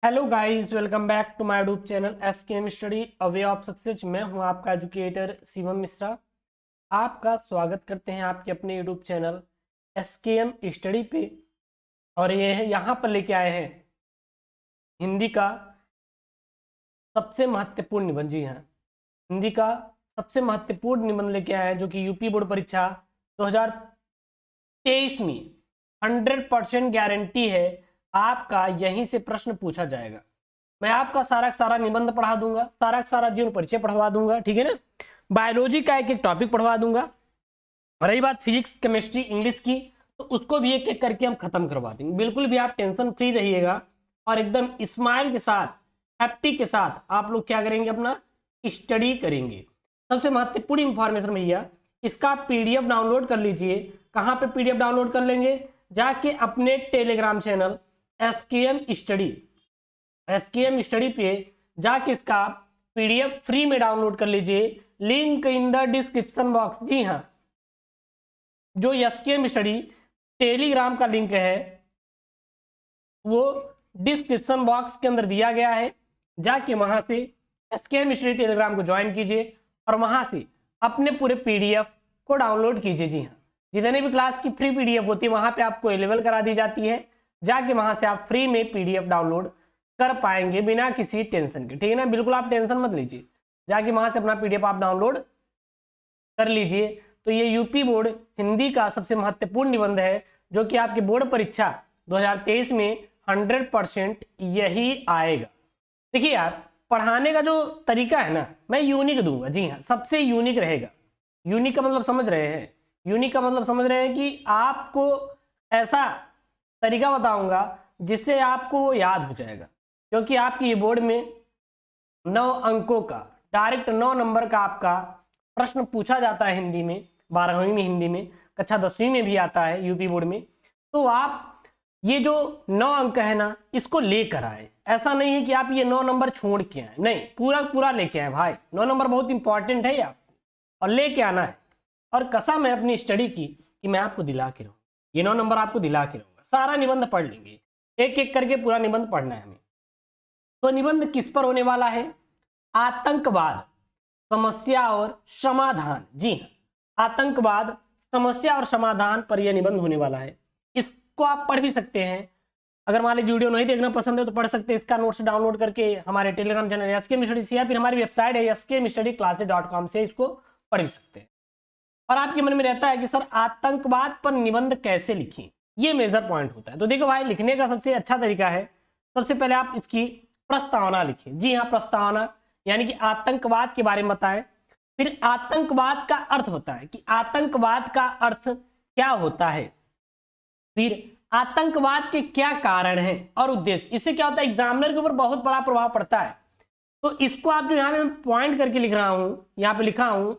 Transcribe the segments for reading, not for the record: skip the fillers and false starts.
Hello guys, welcome back to my YouTube channel SKM study a way of success. मैं हूं आपका educator Shivam Mishra. आपका स्वागत करते हैं आपके अपने यूट्यूब चैनल एसकेएम स्टडी पे। और ये है यहाँ पर लेके आए हैं हिंदी का सबसे महत्वपूर्ण निबंध। जी हाँ, हिंदी का सबसे महत्वपूर्ण निबंध लेके आए हैं जो कि यूपी बोर्ड परीक्षा 2023 में 100% गारंटी है आपका यहीं से प्रश्न पूछा जाएगा। मैं आपका सारा का सारा निबंध पढ़ा दूंगा, सारा का सारा जीवन परिचय पढ़वा दूंगा, ठीक है ना। बायोलॉजी का एक एक टॉपिक पढ़वा दूंगा। रही बात फिजिक्स, केमिस्ट्री, इंग्लिश की, तो उसको भी एक एक करके हम खत्म करवा देंगे। बिल्कुल भी आप टेंशन फ्री रहिएगा और एकदम स्माइल के साथ, हैप्पी के साथ आप लोग क्या करेंगे, अपना स्टडी करेंगे। सबसे महत्वपूर्ण इंफॉर्मेशन भैया, इसका पीडीएफ डाउनलोड कर लीजिए। कहाँ पे पीडीएफ डाउनलोड कर लेंगे? जाके अपने टेलीग्राम चैनल एसकेएम स्टडी पे जाके इसका पीडीएफ फ्री में डाउनलोड कर लीजिए। Link in the description box. जी हाँ, जो एसकेएम स्टडी टेलीग्राम का लिंक है वो डिस्क्रिप्शन बॉक्स के अंदर दिया गया है। जाके वहां से एसकेएम स्टडी टेलीग्राम को ज्वाइन कीजिए और वहां से अपने पूरे पीडीएफ को डाउनलोड कीजिए। जी हाँ, जितने भी क्लास की फ्री पीडीएफ होती है वहां पे आपको अवेलेबल करा दी जाती है। जाके वहां से आप फ्री में पीडीएफ डाउनलोड कर पाएंगे बिना किसी टेंशन के, ठीक है ना। बिल्कुल आप टेंशन मत लीजिए, जाके वहां से अपना पीडीएफ आप डाउनलोड कर लीजिए। तो ये यूपी बोर्ड हिंदी का सबसे महत्वपूर्ण निबंध है जो कि आपकी बोर्ड परीक्षा 2023 में 100% यही आएगा। देखिए यार, पढ़ाने का जो तरीका है ना, मैं यूनिक दूंगा। जी हाँ, सबसे यूनिक रहेगा। यूनिक का मतलब समझ रहे हैं? यूनिक का मतलब समझ रहे हैं कि आपको ऐसा तरीका बताऊंगा जिससे आपको वो याद हो जाएगा। क्योंकि आपकी ये बोर्ड में 9 अंकों का, डायरेक्ट 9 नंबर का आपका प्रश्न पूछा जाता है हिंदी में। 12वीं में हिंदी में, कक्षा 10वीं में भी आता है यूपी बोर्ड में। तो आप ये जो 9 अंक है ना, इसको लेकर आए। ऐसा नहीं है कि आप ये 9 नंबर छोड़ के आए, नहीं, पूरा पूरा लेके आए भाई। 9 नंबर बहुत इंपॉर्टेंट है आपको और लेके आना है। और कसम है अपनी स्टडी की कि मैं आपको दिला के रहूंगा, ये 9 नंबर आपको दिला के रहूंगा। सारा निबंध पढ़ लेंगे, एक एक करके पूरा निबंध पढ़ना है हमें। तो निबंध किस पर होने वाला है? आतंकवाद, समस्या और समाधान। जी हाँ, आतंकवाद, समस्या और समाधान पर यह निबंध होने वाला है। इसको आप पढ़ भी सकते हैं। अगर मान लीजिए वीडियो नहीं देखना पसंद है तो पढ़ सकते हैं। इसका नोट्स डाउनलोड करके हमारे टेलीग्राम चैनल एसकेएम स्टडी से या फिर हमारी वेबसाइट है skmstudyclasses.com से इसको पढ़ भी सकते हैं। और आपके मन में रहता है कि सर आतंकवाद पर निबंध कैसे लिखें, ये मेजर पॉइंट होता है। तो देखो भाई, लिखने का सबसे अच्छा तरीका है, सबसे पहले आप इसकी प्रस्तावना लिखें। जी हाँ, प्रस्तावना, यानी कि आतंकवाद के बारे में बताएं। फिर आतंकवाद का अर्थ बताएं कि आतंकवाद का अर्थ क्या होता है। फिर आतंकवाद के क्या कारण हैं और उद्देश्य। इससे क्या होता है, एग्जामिनर के ऊपर बहुत बड़ा प्रभाव पड़ता है। तो इसको आप जो यहाँ पे मैं पॉइंट करके लिख रहा हूं, यहाँ पे लिखा हूं,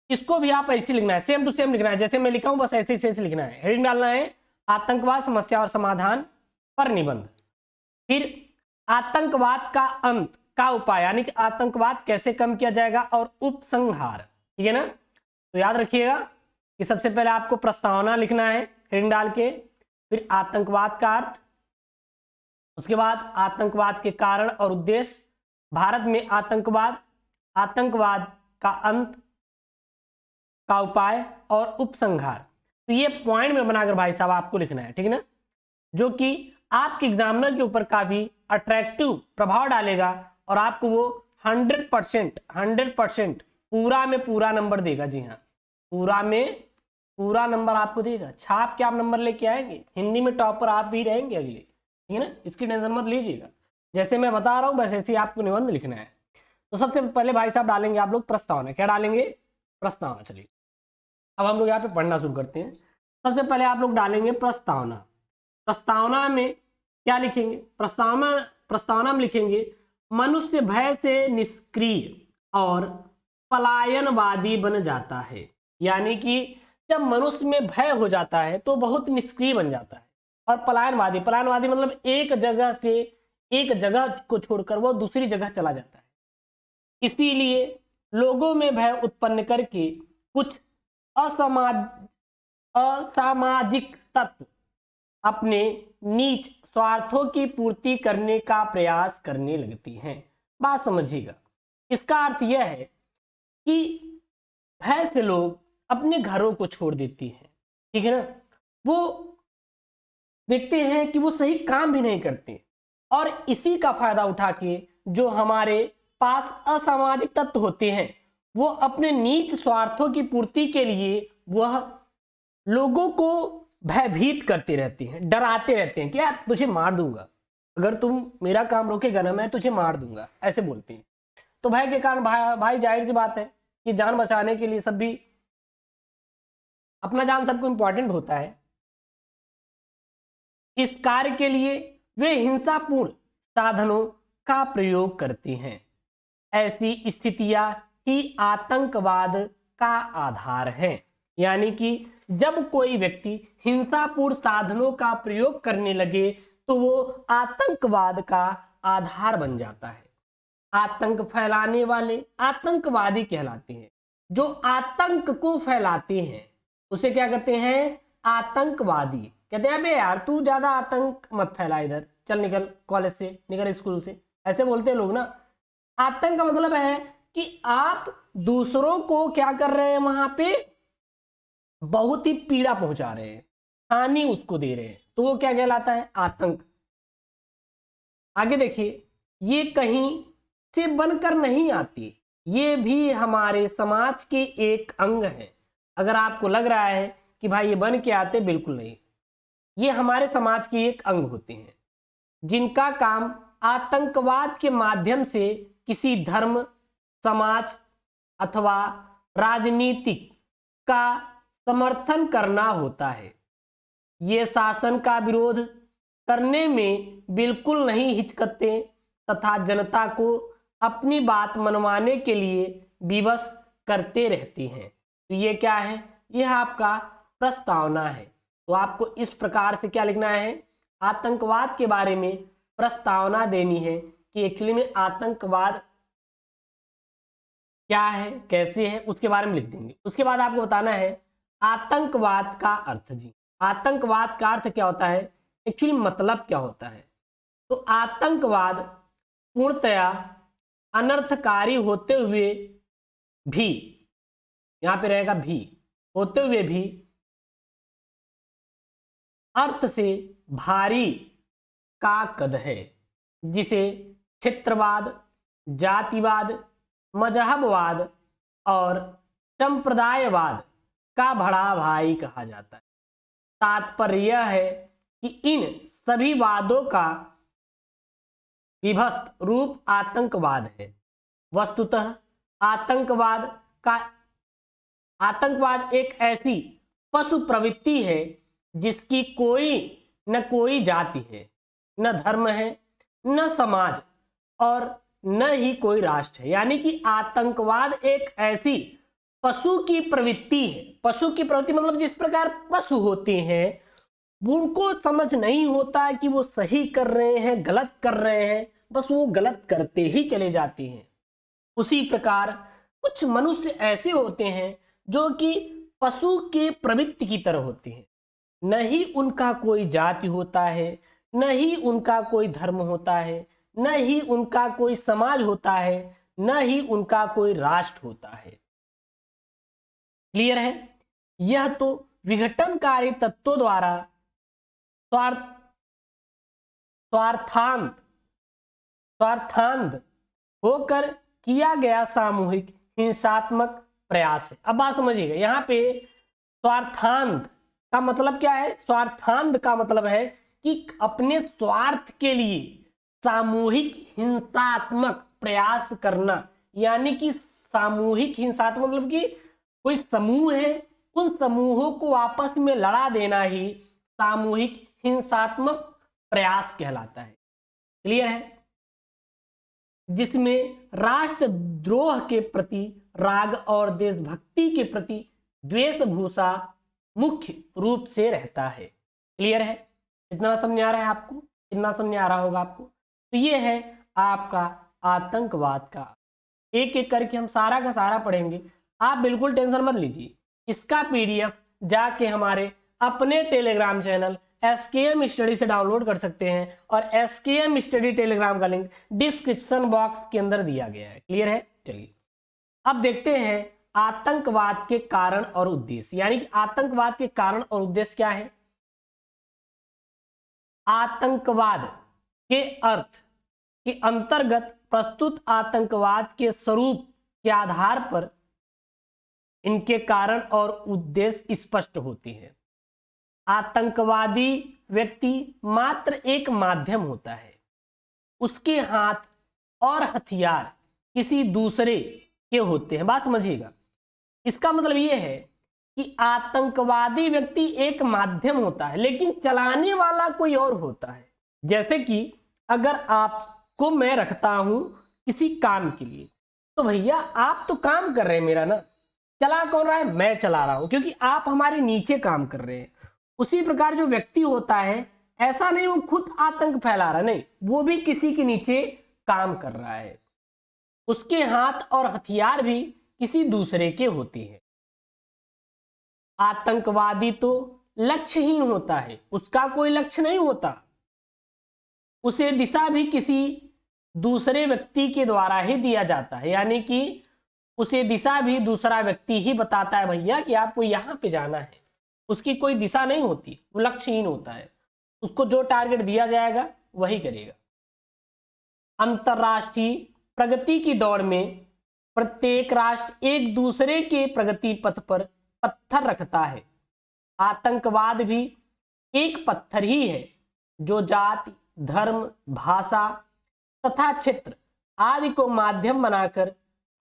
इसको भी आप ऐसे लिखना है, सेम टू सेम लिखना है जैसे मैं लिखा हूं, बस ऐसे ही लिखना है। हेडिंग डालना है आतंकवाद, समस्या और समाधान पर निबंध। फिर आतंकवाद का अंत का उपाय, यानी कि आतंकवाद कैसे कम किया जाएगा, और उपसंहार, ठीक है ना। तो याद रखिएगा कि सबसे पहले आपको प्रस्तावना लिखना है हेडिंग डाल के, फिर आतंकवाद का अर्थ, उसके बाद आतंकवाद के कारण और उद्देश्य, भारत में आतंकवाद, आतंकवाद का अंत का उपाय और उपसंहार। तो ये पॉइंट में बनाकर भाई साहब आपको लिखना है, ठीक है ना, जो कि आपके एग्जामिनर के ऊपर काफी अट्रैक्टिव प्रभाव डालेगा और आपको वो 100% पूरा में पूरा नंबर देगा। जी हाँ, पूरा में पूरा नंबर आपको देगा। छाप के आप नंबर लेके आएंगे, हिंदी में टॉपर आप भी रहेंगे अगले, ठीक है ना। इसकी टेंशन मत लीजिएगा, जैसे मैं बता रहा हूँ बस ऐसे ही आपको निबंध लिखना है। तो सबसे पहले भाई साहब डालेंगे आप लोग प्रस्तावना। क्या डालेंगे? प्रस्तावना। चलिए अब हम लोग यहाँ पे पढ़ना शुरू करते हैं। सबसे पहले आप लोग डालेंगे प्रस्तावना। प्रस्तावना में क्या लिखेंगे? प्रस्तावना में लिखेंगे मनुष्य भय से निष्क्रिय और पलायनवादी बन जाता है। यानी कि जब मनुष्य में भय हो जाता है तो बहुत निष्क्रिय बन जाता है। और पलायनवादी, पलायनवादी मतलब एक जगह से एक जगह को छोड़कर वो दूसरी जगह चला जाता है। इसीलिए लोगों में भय उत्पन्न करके कुछ असामाजिक तत्व अपने नीच स्वार्थों की पूर्ति करने का प्रयास करने लगती हैं। बात समझिएगा, इसका अर्थ यह है कि भय से लोग अपने घरों को छोड़ देती हैं, ठीक है ना, वो देखते हैं कि वो सही काम भी नहीं करते और इसी का फायदा उठा के जो हमारे पास असामाजिक तत्व होते हैं वो अपने नीच स्वार्थों की पूर्ति के लिए वह लोगों को भयभीत करते रहते हैं, डराते रहते हैं कि यार तुझे मार दूंगा, अगर तुम मेरा काम रोकेगा ना मैं तुझे मार दूंगा, ऐसे बोलते हैं। तो भय के कारण भाई जाहिर सी बात है कि जान बचाने के लिए सब भी अपना जान सबको इंपॉर्टेंट होता है, इस कार्य के लिए वे हिंसापूर्ण साधनों का प्रयोग करते हैं। ऐसी स्थितियां ही आतंकवाद का आधार है। यानी कि जब कोई व्यक्ति हिंसापूर्ण साधनों का प्रयोग करने लगे तो वो आतंकवाद का आधार बन जाता है। आतंक फैलाने वाले आतंकवादी कहलाते हैं। जो आतंक को फैलाते हैं उसे क्या कहते हैं? आतंकवादी। कहते हैं अबे यार तू ज्यादा आतंक मत फैला, इधर चल, निकल कॉलेज से, निकल स्कूल से, ऐसे बोलते हैं लोग ना। आतंक का मतलब है कि आप दूसरों को क्या कर रहे हैं, वहां पे बहुत ही पीड़ा पहुंचा रहे हैं, हानि उसको दे रहे हैं, तो वो क्या कहलाता है? आतंक। आगे देखिए, ये कहीं से बनकर नहीं आती, ये भी हमारे समाज के एक अंग है। अगर आपको लग रहा है कि भाई ये बन के आते, बिल्कुल नहीं, ये हमारे समाज के एक अंग होते हैं जिनका काम आतंकवाद के माध्यम से किसी धर्म, समाज अथवा राजनीतिक का समर्थन करना होता है। ये शासन का विरोध करने में बिल्कुल नहीं हिचकते तथा जनता को अपनी बात मनवाने के लिए विवश करते रहते हैं। तो ये क्या है? यह आपका प्रस्तावना है। तो आपको इस प्रकार से क्या लिखना है? आतंकवाद के बारे में प्रस्तावना देनी है कि एक्चुअली में आतंकवाद क्या है, कैसे है, उसके बारे में लिख देंगे। उसके बाद आपको बताना है आतंकवाद का अर्थ। जी, आतंकवाद का अर्थ क्या होता है, एक्चुअली मतलब क्या होता है? तो आतंकवाद पूर्णतया अनर्थकारी होते हुए भी, यहां पे रहेगा भी, होते हुए भी अर्थ से भारी का कद है, जिसे क्षेत्रवाद, जातिवाद, मजहबवाद और संप्रदायवाद का बड़ा भाई कहा जाता है। तात्पर्य यह है कि इन सभी वादों का विभक्त रूप आतंकवाद है। वस्तुतः आतंकवाद एक ऐसी पशु प्रवृत्ति है जिसकी कोई न कोई जाति है, न धर्म है, न समाज और न ही कोई राष्ट्र है। यानी कि आतंकवाद एक ऐसी पशु की प्रवृत्ति है। पशु की प्रवृत्ति मतलब जिस प्रकार पशु होते हैं उनको समझ नहीं होता कि वो सही कर रहे हैं, गलत कर रहे हैं, बस वो गलत करते ही चले जाते हैं। उसी प्रकार कुछ मनुष्य ऐसे होते हैं जो कि पशु के प्रवृत्ति की तरह होते हैं। न ही उनका कोई जाति होता है, न ही उनका कोई धर्म होता है, न ही उनका कोई समाज होता है, न ही उनका कोई राष्ट्र होता है। क्लियर है? यह तो विघटनकारी तत्वों द्वारा स्वार्थांध होकर किया गया सामूहिक हिंसात्मक प्रयास है। अब बात समझिएगा, यहाँ पे स्वार्थांध का मतलब क्या है? स्वार्थांध का मतलब है कि अपने स्वार्थ के लिए सामूहिक हिंसात्मक प्रयास करना। यानी कि सामूहिक हिंसात्मक मतलब कि कोई समूह है, उन समूहों को आपस में लड़ा देना ही सामूहिक हिंसात्मक प्रयास कहलाता है। क्लियर है? जिसमें राष्ट्रद्रोह के प्रति राग और देशभक्ति के प्रति द्वेष भूसा मुख्य रूप से रहता है। क्लियर है? इतना समझ आ रहा है आपको? इतना समझ आ रहा होगा आपको? तो ये है आपका आतंकवाद का। एक एक करके हम सारा का सारा पढ़ेंगे, आप बिल्कुल टेंशन मत लीजिए। इसका पीडीएफ जाके हमारे अपने टेलीग्राम चैनल SKM स्टडी से डाउनलोड कर सकते हैं और SKM स्टडी टेलीग्राम का लिंक डिस्क्रिप्शन बॉक्स के अंदर दिया गया है। क्लियर है? चलिए अब देखते हैं आतंकवाद के कारण और उद्देश्य, यानी कि आतंकवाद के कारण और उद्देश्य क्या है। आतंकवाद के अर्थ के अंतर्गत प्रस्तुत आतंकवाद के स्वरूप के आधार पर इनके कारण और उद्देश्य स्पष्ट होते हैं। आतंकवादी व्यक्ति मात्र एक माध्यम होता है, उसके हाथ और हथियार किसी दूसरे के होते हैं। बात समझिएगा, इसका मतलब यह है कि आतंकवादी व्यक्ति एक माध्यम होता है लेकिन चलाने वाला कोई और होता है। जैसे कि अगर आपको मैं रखता हूं किसी काम के लिए, तो भैया आप तो काम कर रहे हैं मेरा ना, चला कौन रहा है? मैं चला रहा हूं, क्योंकि आप हमारे नीचे काम कर रहे हैं। उसी प्रकार जो व्यक्ति होता है, ऐसा नहीं वो खुद आतंक फैला रहा, नहीं, वो भी किसी के नीचे काम कर रहा है, उसके हाथ और हथियार भी किसी दूसरे के होते हैं। आतंकवादी तो लक्ष्यहीन होता है, उसका कोई लक्ष्य नहीं होता, उसे दिशा भी किसी दूसरे व्यक्ति के द्वारा ही दिया जाता है, यानी कि उसे दिशा भी दूसरा व्यक्ति ही बताता है, भैया कि आपको यहां पे जाना है। उसकी कोई दिशा नहीं होती, वो लक्ष्यहीन होता है, उसको जो टारगेट दिया जाएगा वही करेगा। अंतरराष्ट्रीय प्रगति की दौड़ में प्रत्येक राष्ट्र एक दूसरे के प्रगति पथ पर पत्थर रखता है। आतंकवाद भी एक पत्थर ही है जो जाति, धर्म, भाषा तथा क्षेत्र आदि को माध्यम बनाकर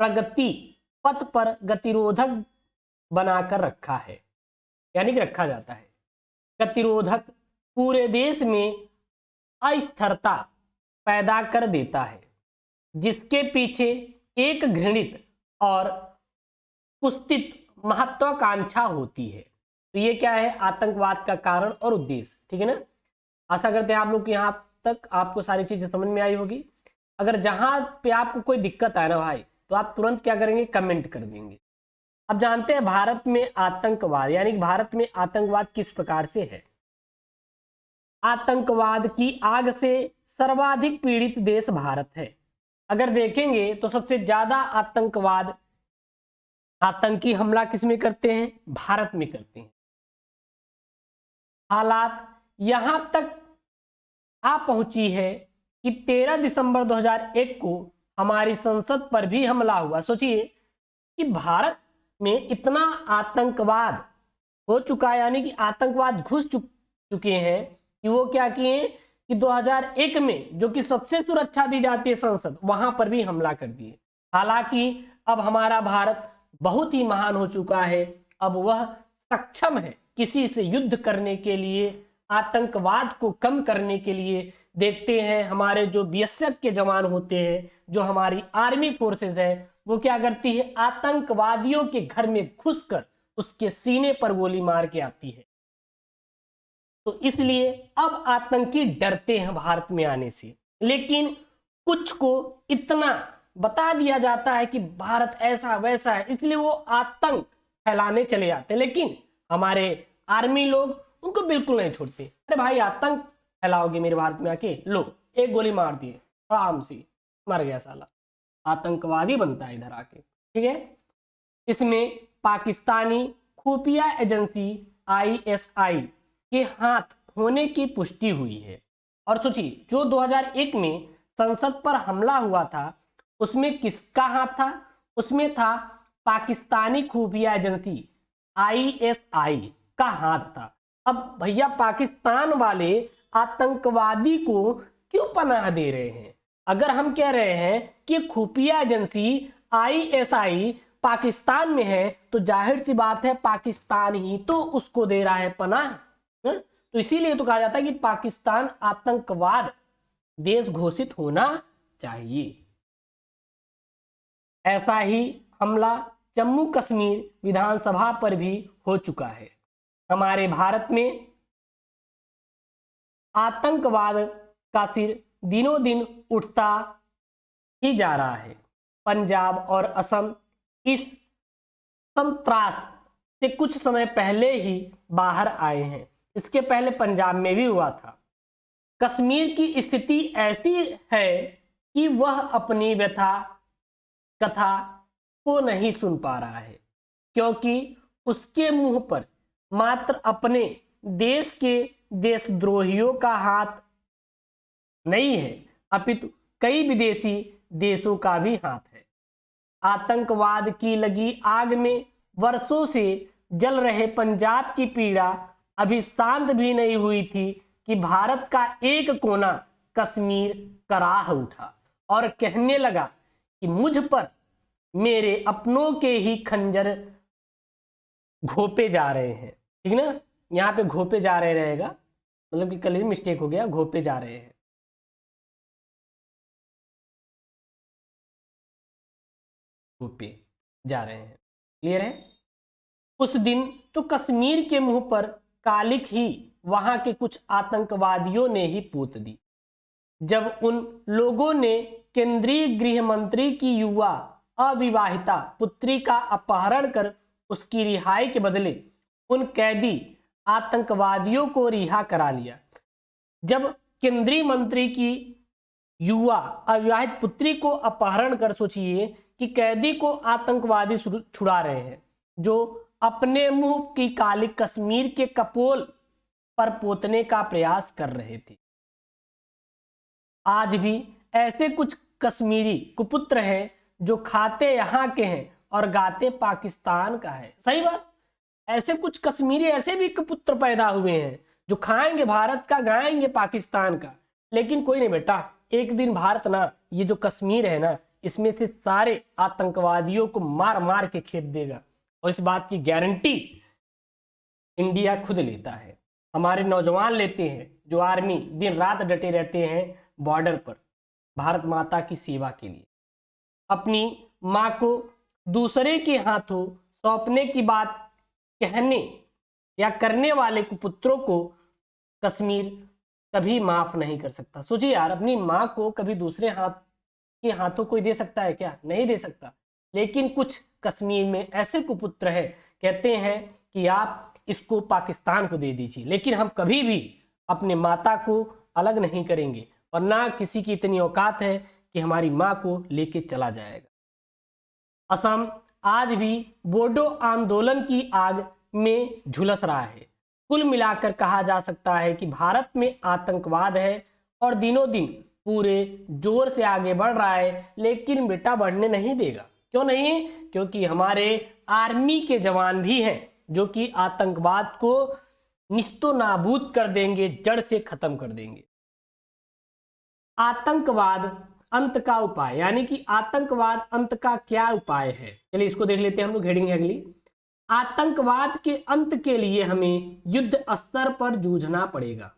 प्रगति पथ पर गतिरोधक बनाकर रखा है, यानी कि रखा जाता है। गतिरोधक पूरे देश में अस्थिरता पैदा कर देता है, जिसके पीछे एक घृणित और कुत्सित महत्वाकांक्षा होती है। तो ये क्या है? आतंकवाद का कारण और उद्देश्य। ठीक है ना? आशा करते हैं आप लोग यहां तक आपको सारी चीजें समझ में आई होगी। अगर जहां पे आपको कोई दिक्कत आए ना भाई, तो आप तुरंत क्या करेंगे? कमेंट कर देंगे। अब जानते हैं भारत में आतंकवाद, यानी कि भारत में आतंकवाद किस प्रकार से है। आतंकवाद की आग से सर्वाधिक पीड़ित देश भारत है। अगर देखेंगे तो सबसे ज्यादा आतंकी हमला किस में करते हैं? भारत में करते हैं। हालात यहां तक आ पहुंची है कि 13 दिसंबर 2001 को हमारी संसद पर भी हमला हुआ। सोचिए कि भारत में इतना आतंकवाद हो चुका है, यानी कि आतंकवाद घुस चुके हैं कि वो क्या किए कि 2001 में जो कि सबसे सुरक्षा दी जाती है संसद, वहां पर भी हमला कर दिए। हालांकि अब हमारा भारत बहुत ही महान हो चुका है, अब वह सक्षम है किसी से युद्ध करने के लिए, आतंकवाद को कम करने के लिए। देखते हैं हमारे जो BSF के जवान होते हैं, जो हमारी आर्मी फोर्सेस है, वो क्या करती है? आतंकवादियों के घर में घुसकर उसके सीने पर गोली मार के आती है। तो इसलिए अब आतंकी डरते हैं भारत में आने से, लेकिन कुछ को इतना बता दिया जाता है कि भारत ऐसा वैसा है, इसलिए वो आतंक फैलाने चले जाते हैं। लेकिन हमारे आर्मी लोग उनको बिल्कुल नहीं छोड़ते। अरे भाई आतंक फैलाओगे मेरे भारत में आके, लो एक गोली मार दिए, आराम से मर गया साला, आतंकवादी बनता है इधर आके। ठीक है? इसमें पाकिस्तानी खुफिया एजेंसी ISI के हाथ होने की पुष्टि हुई है। और सोचिए जो 2001 में संसद पर हमला हुआ था, उसमें किसका हाथ था? उसमें था पाकिस्तानी खुफिया एजेंसी ISI का हाथ था। अब भैया पाकिस्तान वाले आतंकवादी को क्यों पनाह दे रहे हैं? अगर हम कह रहे हैं कि खुफिया एजेंसी ISI पाकिस्तान में है, तो जाहिर सी बात है पाकिस्तान ही तो उसको दे रहा है पनाह। तो इसीलिए तो कहा जाता है कि पाकिस्तान आतंकवाद देश घोषित होना चाहिए। ऐसा ही हमला जम्मू कश्मीर विधानसभा पर भी हो चुका है। हमारे भारत में आतंकवाद का सिर दिनों दिन उठता ही जा रहा है। पंजाब और असम इस संत्रास से कुछ समय पहले ही बाहर आए हैं, इसके पहले पंजाब में भी हुआ था। कश्मीर की स्थिति ऐसी है कि वह अपनी व्यथा कथा को नहीं सुन पा रहा है, क्योंकि उसके मुंह पर मात्र अपने देश के देशद्रोहियों का हाथ नहीं है, अपितु कई विदेशी देशों का भी हाथ है। आतंकवाद की लगी आग में वर्षों से जल रहे पंजाब की पीड़ा अभी शांत भी नहीं हुई थी कि भारत का एक कोना कश्मीर कराह उठा और कहने लगा कि मुझ पर मेरे अपनों के ही खंजर घोपे जा रहे हैं। ठीक ना, यहाँ पे घोपे जा रहे रहेगा, मतलब कि कल मिस्टेक हो गया, घोपे जा रहे हैं। घोपे जा रहे हैं, क्लियर है। उस दिन तो कश्मीर के मुंह पर कालिक ही वहां के कुछ आतंकवादियों ने ही पूत दी, जब उन लोगों ने केंद्रीय गृह मंत्री की युवा अविवाहिता पुत्री का अपहरण कर उसकी रिहाई के बदले उन कैदी आतंकवादियों को रिहा करा लिया। जब केंद्रीय मंत्री की युवा अविवाहित पुत्री को अपहरण कर, सोचिए कि कैदी को आतंकवादी छुड़ा रहे हैं जो अपने मुंह की कालिक कश्मीर के कपोल पर पोतने का प्रयास कर रहे थे। आज भी ऐसे कुछ कश्मीरी कुपुत्र हैं जो खाते यहाँ के हैं और गाते पाकिस्तान का है। सही बात, ऐसे कुछ कश्मीरी ऐसे भी कुपुत्र पैदा हुए हैं जो खाएंगे भारत का, गाएंगे पाकिस्तान का। लेकिन कोई नहीं बेटा, एक दिन भारत ना, ये जो कश्मीर है ना, इसमें से सारे आतंकवादियों को मार मार के खेत देगा, और इस बात की गारंटी इंडिया खुद लेता है। हमारे नौजवान लेते हैं, जो आर्मी दिन रात डटे रहते हैं बॉर्डर पर भारत माता की सेवा के लिए। अपनी माँ को दूसरे के हाथों सौंपने की बात कहने या करने वाले कुपुत्रों को कश्मीर कभी माफ नहीं कर सकता। सोचिए यार, अपनी माँ को कभी दूसरे के हाथों कोई दे सकता है क्या? नहीं दे सकता। लेकिन कुछ कश्मीर में ऐसे कुपुत्र हैं, कहते हैं कि आप इसको पाकिस्तान को दे दीजिए, लेकिन हम कभी भी अपने माता को अलग नहीं करेंगे, और ना किसी की इतनी औकात है कि हमारी माँ को लेके चला जाएगा। असम आज भी बोडो आंदोलन की आग में झुलस रहा है। कुल मिलाकर कहा जा सकता है कि भारत में आतंकवाद है और दिनों दिन पूरे जोर से आगे बढ़ रहा है, लेकिन बेटा बढ़ने नहीं देगा। क्यों नहीं? क्योंकि हमारे आर्मी के जवान भी हैं जो कि आतंकवाद को निस्तो नाबूद कर देंगे, जड़ से खत्म कर देंगे। आतंकवाद अंत का उपाय, यानी कि आतंकवाद अंत का क्या उपाय है? चलिए इसको देख लेते हैं हम लोग, हेडिंग है अगली। आतंकवाद के अंत के लिए हमें युद्ध स्तर पर जूझना पड़ेगा।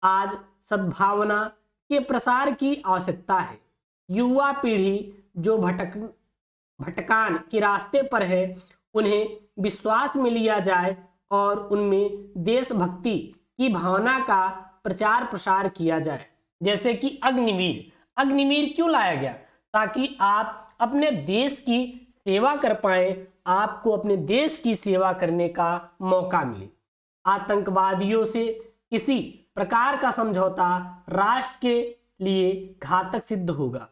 आज सद्भावना के प्रसार की आवश्यकता है। युवा पीढ़ी जो भटकान के रास्ते पर है, उन्हें विश्वास में लिया जाए और उनमें देशभक्ति की भावना का प्रचार प्रसार किया जाए। जैसे कि अग्निवीर क्यों लाया गया? ताकि आप अपने देश की सेवा कर पाए, आपको अपने देश की सेवा करने का मौका मिले। आतंकवादियों से किसी प्रकार का समझौता राष्ट्र के लिए घातक सिद्ध होगा।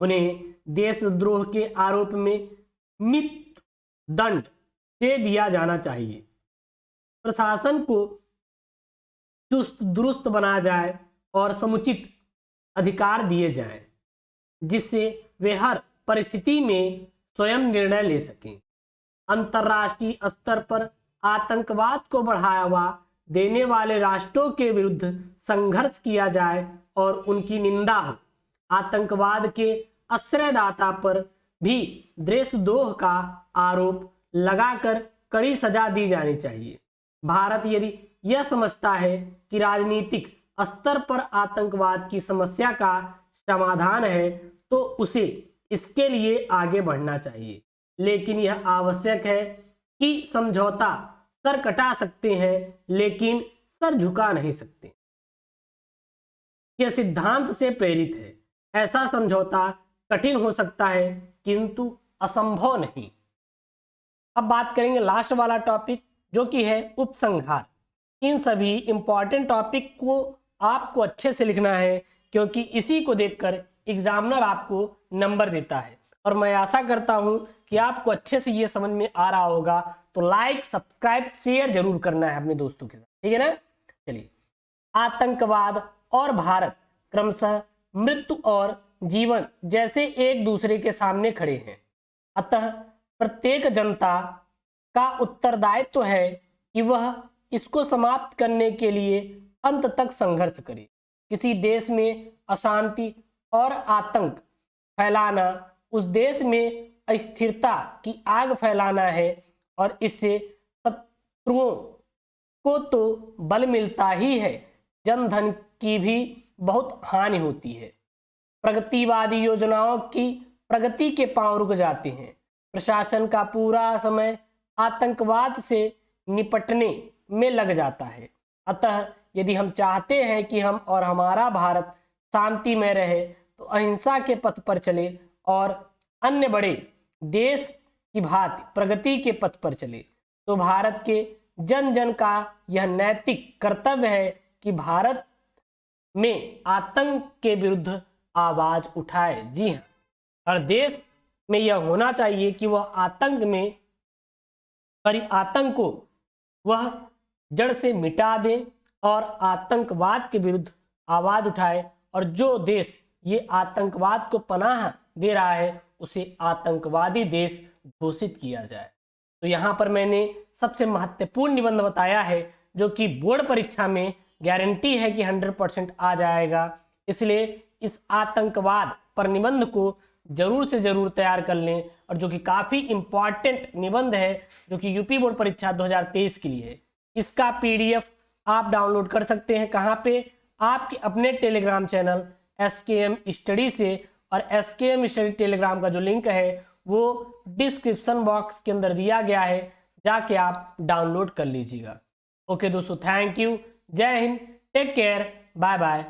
उन्हें देशद्रोह के आरोप में मृत्यु दंड दे दिया जाना चाहिए। प्रशासन को चुस्त दुरुस्त बनाया जाए और समुचित अधिकार दिए जाएं, जिससे वे हर परिस्थिति में स्वयं निर्णय ले सकें। अंतर्राष्ट्रीय स्तर पर आतंकवाद को बढ़ावा देने वाले राष्ट्रों के विरुद्ध संघर्ष किया जाए और उनकी निंदा हो। आतंकवाद के आश्रयदाता पर भी देशद्रोह का आरोप लगाकर कड़ी सजा दी जानी चाहिए। भारत यदि यह समझता है कि राजनीतिक स्तर पर आतंकवाद की समस्या का समाधान है, तो उसे इसके लिए आगे बढ़ना चाहिए। लेकिन यह आवश्यक है कि समझौता सर कटा सकते हैं, लेकिन सर झुका नहीं सकते। यह सिद्धांत से प्रेरित है। ऐसा समझौता कठिन हो सकता है, किंतु असंभव नहीं। अब बात करेंगे लास्ट वाला टॉपिक, जो कि है उपसंहार। इन सभी इंपॉर्टेंट टॉपिक को आपको अच्छे से लिखना है, क्योंकि इसी को देखकर एग्जामिनर आपको नंबर देता है। और मैं आशा करता हूं कि आपको अच्छे से ये समझ में आ रहा होगा। तो लाइक, सब्सक्राइब, शेयर जरूर करना है अपने दोस्तों के साथ, ठीक है ना। चलिए, आतंकवाद और भारत क्रमशः मृत्यु और जीवन जैसे एक दूसरे के सामने खड़े हैं। अतः प्रत्येक जनता का उत्तरदायित्व है कि वह इसको समाप्त करने के लिए अंत तक संघर्ष करे। किसी देश में अशांति और आतंक फैलाना उस देश में अस्थिरता की आग फैलाना है, और इससे शत्रुओं को तो बल मिलता ही है, जनधन की भी बहुत हानि होती है। प्रगतिवादी योजनाओं की प्रगति के पांव रुक जाते हैं। प्रशासन का पूरा समय आतंकवाद से निपटने में लग जाता है। अतः यदि हम चाहते हैं कि हम और हमारा भारत शांति में रहे, तो अहिंसा के पथ पर चले और अन्य बड़े देश की भांति प्रगति के पथ पर चले। तो भारत के जन जन का यह नैतिक कर्तव्य है कि भारत में आतंक के विरुद्ध आवाज उठाए। जी हाँ, हर देश में यह होना चाहिए कि वह आतंक को वह जड़ से मिटा दे और आतंकवाद के विरुद्ध आवाज उठाए, और जो देश ये आतंकवाद को पनाह दे रहा है उसे आतंकवादी देश घोषित किया जाए। तो यहाँ पर मैंने सबसे महत्वपूर्ण निबंध बताया है, जो कि बोर्ड परीक्षा में गारंटी है कि 100% आ जाएगा। इसलिए इस आतंकवाद पर निबंध को जरूर से जरूर तैयार कर लें, और जो कि काफ़ी इंपॉर्टेंट निबंध है, जो कि यूपी बोर्ड परीक्षा 2023 के लिए है। इसका PDF आप डाउनलोड कर सकते हैं। कहाँ पे? आपके अपने टेलीग्राम चैनल SKM स्टडी से, और SKM स्टडी टेलीग्राम का जो लिंक है वो डिस्क्रिप्शन बॉक्स के अंदर दिया गया है, जाके आप डाउनलोड कर लीजिएगा। ओके दोस्तों, thank you, Jai Hind, take care, bye bye.